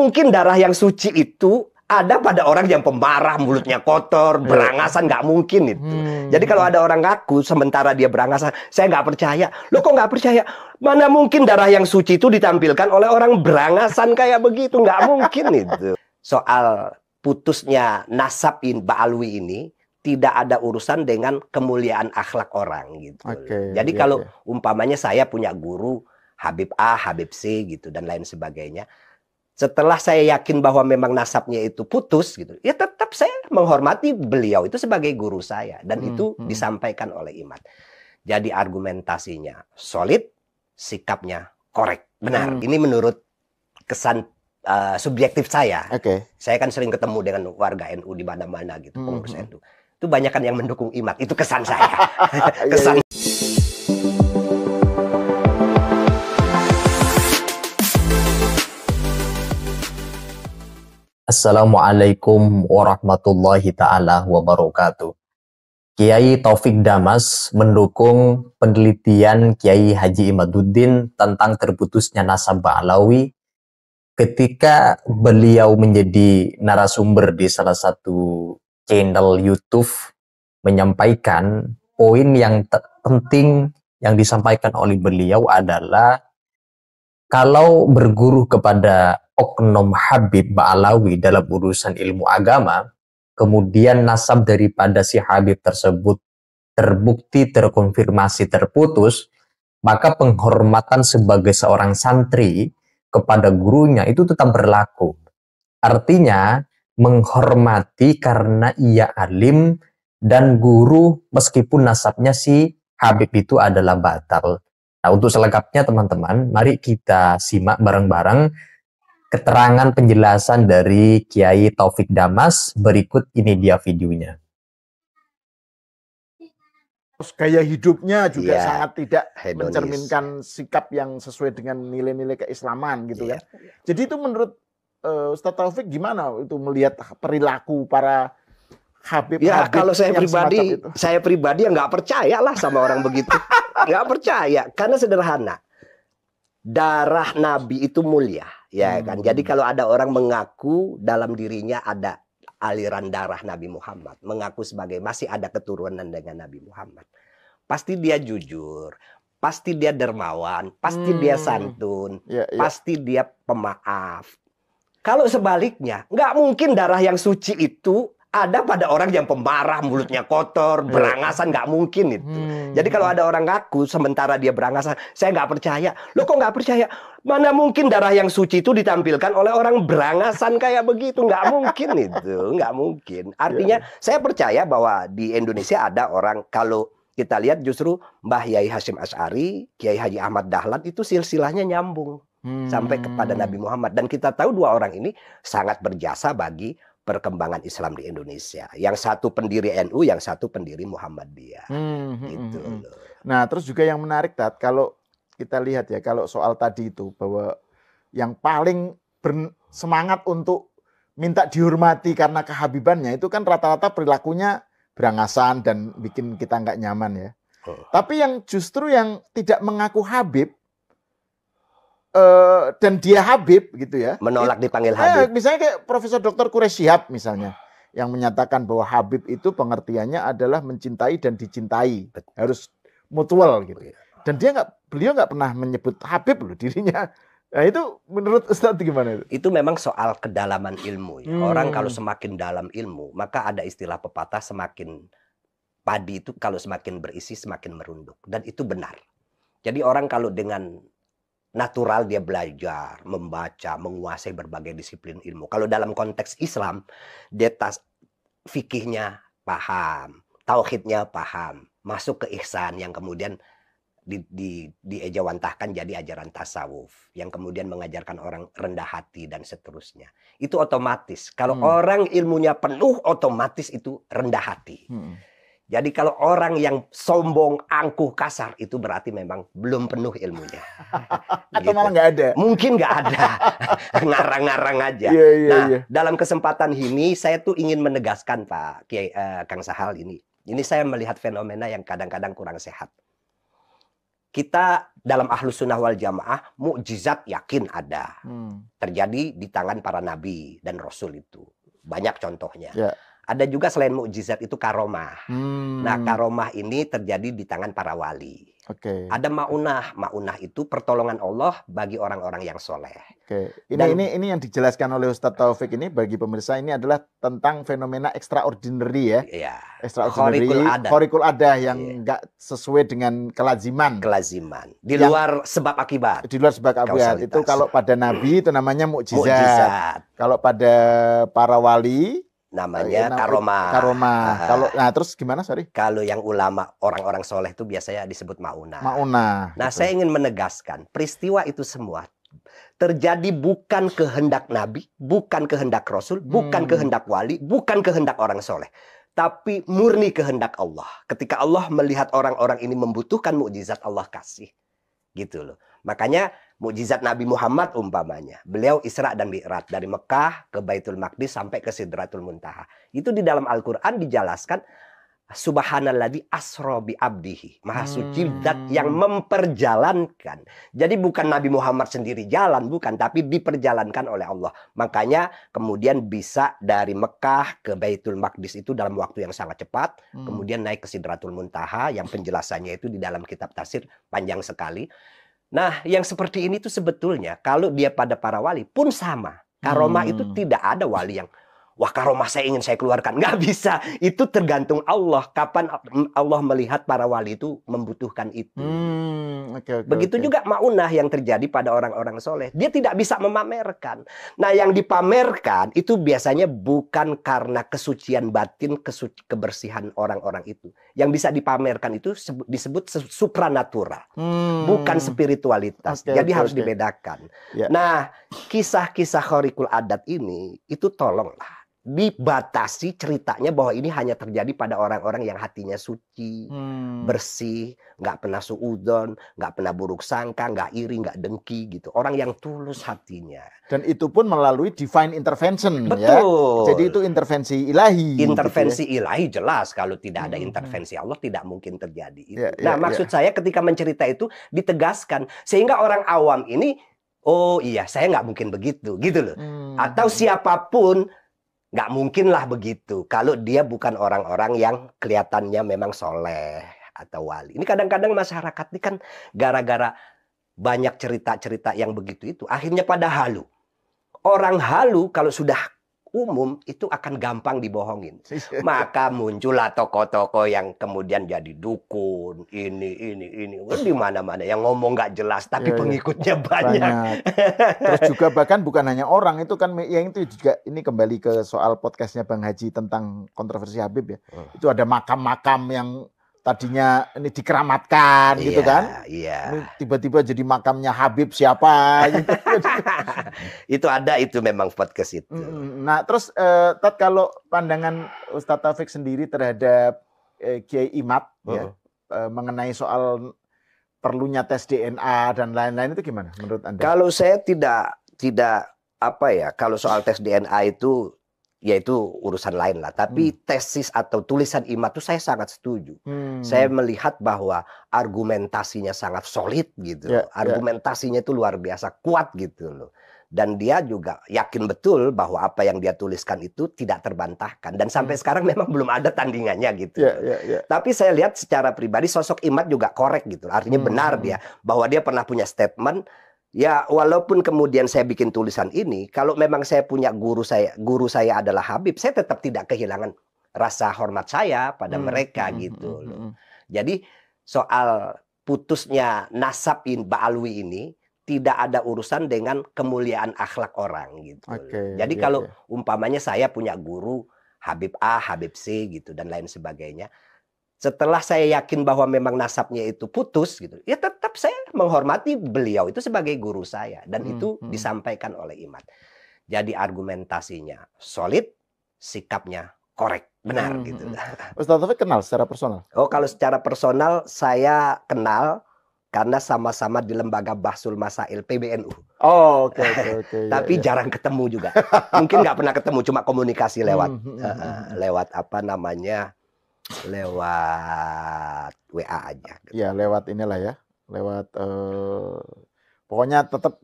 mungkin darah yang suci itu ada pada orang yang pemarah, mulutnya kotor, berangasan, nggak mungkin itu. Jadi kalau ada orang ngaku sementara dia berangasan, saya nggak percaya. Loh kok nggak percaya? Mana mungkin darah yang suci itu ditampilkan oleh orang berangasan kayak begitu? Nggak mungkin itu. Soal putusnya nasab Ba'alwi ini tidak ada urusan dengan kemuliaan akhlak orang gitu. Jadi kalau umpamanya saya punya guru Habib A, Habib C gitu dan lain sebagainya. Setelah saya yakin bahwa memang nasabnya itu putus gitu, ya tetap saya menghormati beliau itu sebagai guru saya dan itu disampaikan oleh Imad. Jadi argumentasinya solid, sikapnya korek, benar. Ini menurut kesan subjektif saya. Saya kan sering ketemu dengan warga NU di mana-mana gitu, pengurus NU. Itu banyak kan yang mendukung Imad, itu kesan saya. Kesan. Assalamualaikum warahmatullahi ta'ala wabarakatuh. Kiai Taufik Damas mendukung penelitian Kiai Haji Imaduddin tentang terputusnya nasab Ba'alawi ketika beliau menjadi narasumber di salah satu channel YouTube menyampaikan poin yang penting yang disampaikan oleh beliau adalah kalau berguru kepada oknum Habib Ba'alawi dalam urusan ilmu agama, kemudian nasab daripada si Habib tersebut terbukti, terkonfirmasi, terputus, maka penghormatan sebagai seorang santri kepada gurunya itu tetap berlaku. Artinya, menghormati karena ia alim dan guru meskipun nasabnya si Habib itu adalah batal. Nah, untuk selengkapnya teman-teman, mari kita simak bareng-bareng keterangan penjelasan dari Kiai Taufik Damas. Berikut ini dia videonya. Gaya hidupnya juga sangat tidak mencerminkan sikap yang sesuai dengan nilai-nilai keislaman gitu kan. Jadi itu menurut Ustadz Taufik gimana itu melihat perilaku para Habib? Ya kalau saya pribadi ya nggak percaya lah sama orang begitu. Nggak percaya karena sederhana. Darah Nabi itu mulia, ya kan. Jadi kalau ada orang mengaku dalam dirinya ada aliran darah Nabi Muhammad, mengaku sebagai masih ada keturunan dengan Nabi Muhammad, pasti dia jujur, pasti dia dermawan, pasti dia santun, pasti dia pemaaf. Kalau sebaliknya, nggak mungkin darah yang suci itu ada pada orang yang pemarah, mulutnya kotor, berangasan, nggak mungkin itu. Jadi kalau ada orang ngaku sementara dia berangasan, saya nggak percaya. Loh kok nggak percaya? Mana mungkin darah yang suci itu ditampilkan oleh orang berangasan kayak begitu? Nggak mungkin itu, nggak mungkin. Artinya saya percaya bahwa di Indonesia ada orang, kalau kita lihat justru Mbah Yai Hasyim Asy'ari, Kiai Haji Ahmad Dahlan itu silsilahnya nyambung sampai kepada Nabi Muhammad. Dan kita tahu dua orang ini sangat berjasa bagi perkembangan Islam di Indonesia. Yang satu pendiri NU, yang satu pendiri Muhammadiyah. Gitu loh. Nah, terus juga yang menarik, Tat, kalau kita lihat ya, kalau soal tadi itu, bahwa yang paling bersemangat untuk minta dihormati karena kehabibannya, itu kan rata-rata perilakunya berangasan dan bikin kita nggak nyaman ya. Tapi yang justru yang tidak mengaku Habib, dan dia Habib gitu ya, menolak dipanggil Habib. Misalnya kayak Profesor Dr. Quraish Shihab misalnya, yang menyatakan bahwa Habib itu pengertiannya adalah mencintai dan dicintai, harus mutual gitu. Dan beliau nggak pernah menyebut Habib loh dirinya. Nah itu menurut Ustadz gimana itu? Itu memang soal kedalaman ilmu ya. Orang kalau semakin dalam ilmu, maka ada istilah pepatah, semakin padi itu kalau semakin berisi semakin merunduk, dan itu benar. Jadi orang kalau dengan natural dia belajar, membaca, menguasai berbagai disiplin ilmu. Kalau dalam konteks Islam, dia fikihnya paham, tauhidnya paham, masuk ke ihsan yang kemudian diejawantahkan jadi ajaran tasawuf, yang kemudian mengajarkan orang rendah hati dan seterusnya. Itu otomatis. Kalau orang ilmunya penuh, otomatis itu rendah hati. Jadi kalau orang yang sombong, angkuh, kasar, itu berarti memang belum penuh ilmunya. Atau malah nggak ada? Mungkin nggak ada. Ngarang-ngarang aja. Dalam kesempatan ini saya tuh ingin menegaskan Pak Kang Sahal ini. Ini saya melihat fenomena yang kadang-kadang kurang sehat. kita dalam Ahlus Sunnah wal Jamaah mukjizat yakin ada. Terjadi di tangan para nabi dan rasul itu. Banyak contohnya. Ya. Ada juga selain mukjizat itu karomah. Nah, karomah ini terjadi di tangan para wali. Oke. Ada maunah. Maunah itu pertolongan Allah bagi orang-orang yang soleh. Oke. Ini yang dijelaskan oleh Ustadz Taufik ini bagi pemirsa ini adalah tentang fenomena extraordinary ya. Iya. Extraordinary, khorikul adah yang enggak sesuai dengan kelaziman. Di luar sebab akibat. Di luar sebab akibat. Itu kalau pada nabi itu namanya mukjizat. Kalau pada para wali namanya karomah. Nah terus gimana, sorry? Kalau yang ulama, orang-orang soleh itu biasanya disebut maunah. Nah, gitu. Saya ingin menegaskan, peristiwa itu semua terjadi bukan kehendak nabi, bukan kehendak rasul, bukan kehendak wali, bukan kehendak orang soleh. Tapi murni kehendak Allah. Ketika Allah melihat orang-orang ini membutuhkan mukjizat, Allah kasih. Gitu loh. Makanya mukjizat Nabi Muhammad umpamanya. Beliau Isra dan Mi'raj dari Mekah ke Baitul Maqdis sampai ke Sidratul Muntaha. Itu di dalam Al-Quran dijelaskan. Subhanalladzi asra bi abdihi. Maha suci zat yang memperjalankan. Jadi bukan Nabi Muhammad sendiri jalan, bukan. Tapi diperjalankan oleh Allah. Makanya kemudian bisa dari Mekah ke Baitul Maqdis itu dalam waktu yang sangat cepat. Kemudian naik ke Sidratul Muntaha yang penjelasannya itu di dalam kitab tafsir panjang sekali. Nah, yang seperti ini tuh sebetulnya kalau dia pada para wali pun sama. Karomah itu tidak ada wali yang wah karomah saya ingin saya keluarkan. Nggak bisa. Itu tergantung Allah. Kapan Allah melihat para wali itu membutuhkan itu. Begitu juga maunah yang terjadi pada orang-orang soleh. Dia tidak bisa memamerkan. Nah yang dipamerkan itu biasanya bukan karena kesucian batin, kebersihan orang-orang itu. Yang bisa dipamerkan itu disebut supranatural. Bukan spiritualitas. Jadi harus dibedakan. Nah kisah-kisah khorikul adat ini itu tolonglah dibatasi ceritanya bahwa ini hanya terjadi pada orang-orang yang hatinya suci, bersih, nggak pernah suudzon, nggak pernah buruk sangka, nggak iri, nggak dengki gitu. Orang yang tulus hatinya. Dan itu pun melalui divine intervention. Betul. Ya. Jadi itu intervensi ilahi. Intervensi gitu ya. Ilahi jelas. Kalau tidak ada intervensi Allah tidak mungkin terjadi itu. Maksud saya ketika mencerita itu ditegaskan sehingga orang awam ini, oh iya saya nggak mungkin begitu, gitu loh. Atau siapapun nggak mungkin lah begitu kalau dia bukan orang-orang yang kelihatannya memang soleh atau wali. Ini kadang-kadang masyarakat ini kan gara-gara banyak cerita-cerita yang begitu itu akhirnya pada halu. Orang halu kalau sudah umum itu akan gampang dibohongin. Maka muncullah tokoh-tokoh yang kemudian jadi dukun, ini di mana-mana yang ngomong nggak jelas tapi pengikutnya banyak. Terus juga bahkan bukan hanya orang itu kan yang itu juga ini kembali ke soal podcastnya Bang Haji tentang kontroversi Habib ya. Itu ada makam-makam yang tadinya ini dikeramatkan gitu kan. Ini tiba-tiba jadi makamnya Habib siapa gitu. Itu ada itu memang podcast itu. Nah terus Tat kalau pandangan Ustadz Taufik sendiri terhadap Kiai Imad ya, mengenai soal perlunya tes DNA dan lain-lain itu gimana menurut Anda? Kalau saya tidak apa ya, kalau soal tes DNA itu yaitu urusan lain lah. Tapi tesis atau tulisan Imad itu saya sangat setuju. Saya melihat bahwa argumentasinya sangat solid gitu. Argumentasinya itu luar biasa kuat gitu loh. Dan dia juga yakin betul bahwa apa yang dia tuliskan itu tidak terbantahkan. Dan sampai sekarang memang belum ada tandingannya gitu. Tapi saya lihat secara pribadi sosok Imad juga korek gitu. Artinya benar dia bahwa dia pernah punya statement. Ya walaupun kemudian saya bikin tulisan ini, kalau memang saya punya guru saya adalah Habib, saya tetap tidak kehilangan rasa hormat saya pada mereka gitu loh. Jadi soal putusnya nasab Ba'alwi ini tidak ada urusan dengan kemuliaan akhlak orang gitu. Jadi kalau umpamanya saya punya guru Habib A, Habib C gitu dan lain sebagainya. Setelah saya yakin bahwa memang nasabnya itu putus gitu, ya tetap saya menghormati beliau itu sebagai guru saya dan itu disampaikan oleh Imad. Jadi argumentasinya solid, sikapnya korek, benar gitu. Ustadz Taufik kenal secara personal? Oh kalau secara personal saya kenal karena sama-sama di lembaga Bahsul Masail PBNU. Oh oke. Tapi jarang ketemu juga. Mungkin nggak pernah ketemu, cuma komunikasi lewat lewat apa namanya? Lewat WA aja. Ya lewat inilah ya. lewat pokoknya tetap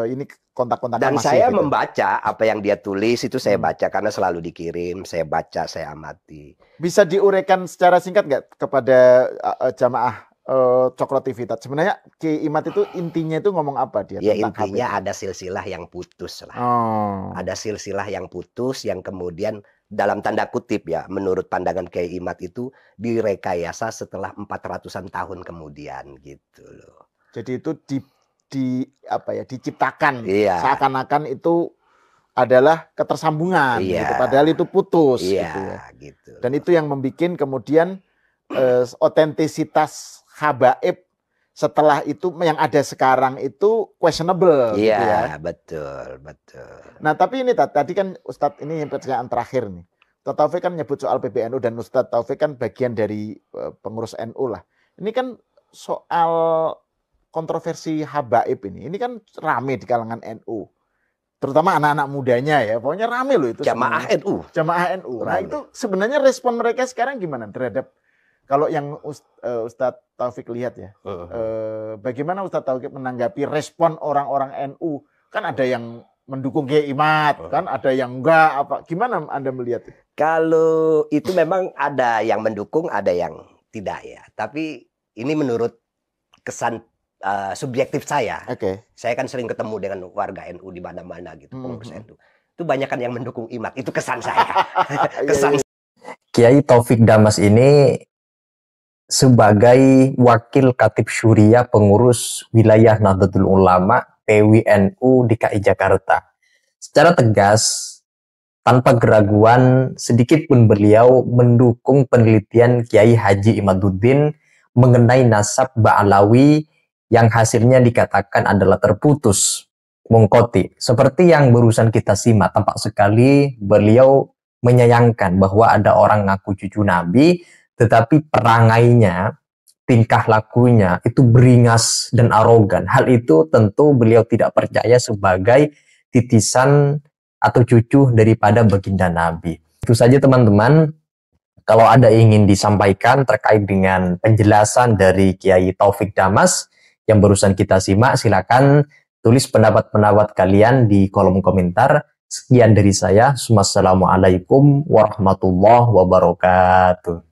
ini kontak-kontakan Dan masih saya gitu. membaca apa yang dia tulis itu saya Hmm. baca karena selalu dikirim, saya baca, saya amati. Bisa diuraikan secara singkat nggak kepada jamaah Cokro TV Tat? Sebenarnya Ki Imad itu intinya itu ngomong apa dia Ya tentang intinya HBP? ada silsilah yang putus lah. Oh. Ada silsilah yang putus yang kemudian dalam tanda kutip ya, menurut pandangan Kiai Imad itu direkayasa setelah 400-an tahun kemudian gitu loh. Jadi itu apa ya, diciptakan Iya. seakan-akan itu adalah ketersambungan Iya. gitu. Padahal itu putus Iya, gitu ya. gitu. Dan itu yang membuat kemudian otentisitas habaib setelah itu yang ada sekarang itu questionable gitu ya. Iya, betul, betul. Nah, tapi ini tadi kan Ustadz ini pertanyaan terakhir nih. Ustadz Taufik kan nyebut soal PBNU dan Ustadz Taufik kan bagian dari pengurus NU lah. Ini kan soal kontroversi habaib ini. Ini kan rame di kalangan NU. Terutama anak-anak mudanya ya. Pokoknya rame loh itu. Jamaah sebenarnya. NU. Jamaah NU. Nah, Rame. itu sebenarnya respon mereka sekarang gimana terhadap kalau yang Ustadz Taufik lihat ya. Bagaimana Ustadz Taufik menanggapi respon orang-orang NU? Kan ada yang mendukung Kiai Imad, kan ada yang enggak apa. Gimana Anda melihat itu? Kalau itu memang ada yang mendukung, ada yang tidak ya. Tapi ini menurut kesan subjektif saya. Oke. Saya kan sering ketemu dengan warga NU di mana-mana gitu, pengurus NU. Itu banyak kan yang mendukung Imad. Itu kesan saya. Kesan. Kiai Taufik Damas ini sebagai wakil Khatib Syuriah pengurus wilayah Nahdlatul Ulama PWNU DKI Jakarta. Secara tegas, tanpa keraguan, sedikit pun beliau mendukung penelitian Kiai Haji Imaduddin mengenai nasab Ba'alawi yang hasilnya dikatakan adalah terputus, mungkoti. Seperti yang barusan kita simak, tampak sekali beliau menyayangkan bahwa ada orang ngaku cucu Nabi, tetapi perangainya, tingkah lakunya itu beringas dan arogan. Hal itu tentu beliau tidak percaya sebagai titisan atau cucu daripada baginda Nabi. Itu saja teman-teman. Kalau ada ingin disampaikan terkait dengan penjelasan dari Kiai Taufik Damas yang barusan kita simak, silakan tulis pendapat-pendapat kalian di kolom komentar. Sekian dari saya. Wassalamualaikum warahmatullahi wabarakatuh.